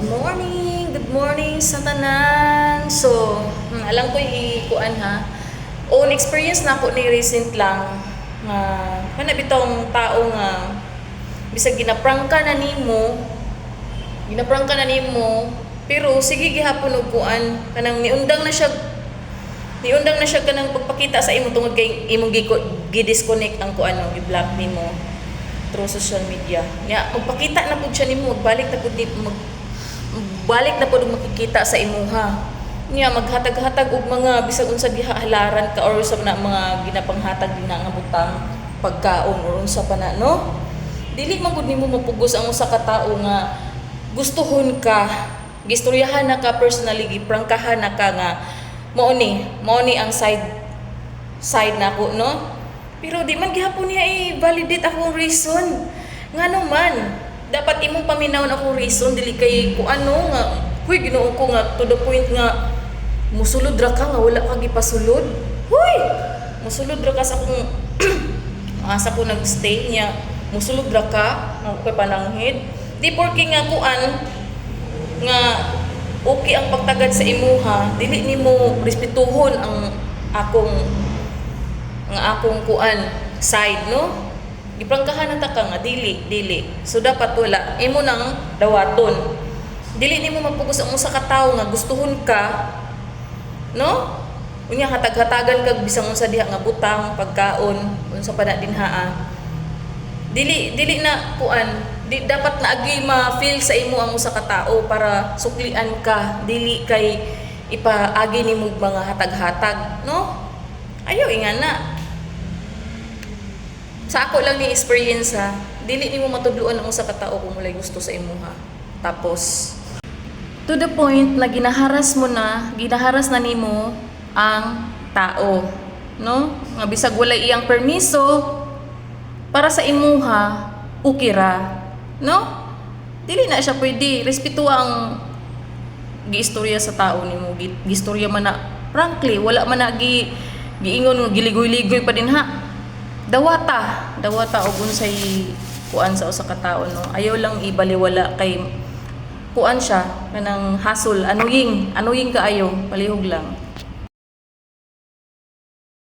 Good morning sa tanan. So, alam ko ikuan ha. Own experience na ako ni recent lang. Hanap itong tao nga bisag ginaprank ka na nimo, pero sige gihapon og kuan kanang niundang na siya kanang pagpakita sa imo tungod kay imong gi-disconnect ang kuan no, gi-block nimo through social media. Nya magpakita na pud siya nimo, balik na pud makikita sa imuha. Nya maghatag-hatag og mga bisag unsa gihalaran ka or sa mga ginapanghatag din nga butang pagkaon or unsa pa na no. Dili man gud nimo mapugos ang usa ka tawo nga gustuhon ka, gistoryahan na ka personally, giprangkahan na ka nga mao ni ang side nako no. Pero di man gihapon niya validate akong reason. Ngano man, dapat imong paminawon akong reason dili kay ko ano nga, huy Ginoo ko nga to the point nga musulod ra ka nga wala ka gipasulod. Huy, musulod ra ka sa akong asa ko nagstay niya. Musulod ra ka nga kay pananghid. Di porke nga kuan nga okay ang pagtagad sa imuha, dili nimo respetuhon ang akong kuan side no. Giprangkahan na ta ka nga dili. So dapat wala imo nang dawaton. Dili nimo mapugos ang usa ka tawo nga gustuhon ka no. Unya hatag-hatagan kag bisang unsa diha nga butang, pagkaon, unsa pa na dinhaa. Dili na kuan, di dapat na agi ma-feel sa imo ang usa ka tawo para suklian ka, dili kay ipaagi nimo mga hatag-hatag no. Ayaw ingana. Sa ako lang ni experience ha, dili nimo matudloan ang usa ka tawo kung walay gusto sa imuha. Tapos to the point na ginaharas na nimo ang tao, no? Nga bisag walay iyang permiso para sa imuha, okay ra, no? Dili na siya pwede respeto ang giistorya sa tao nimo, giistorya man na frankly wala man na giingon giligoy-ligoy pa din ha. Dawata og unsay kuan sa usa ka tawo no. Ayaw lang ibaliwala kay kuan siya kanang hassle, anuying kaayo, palihog lang.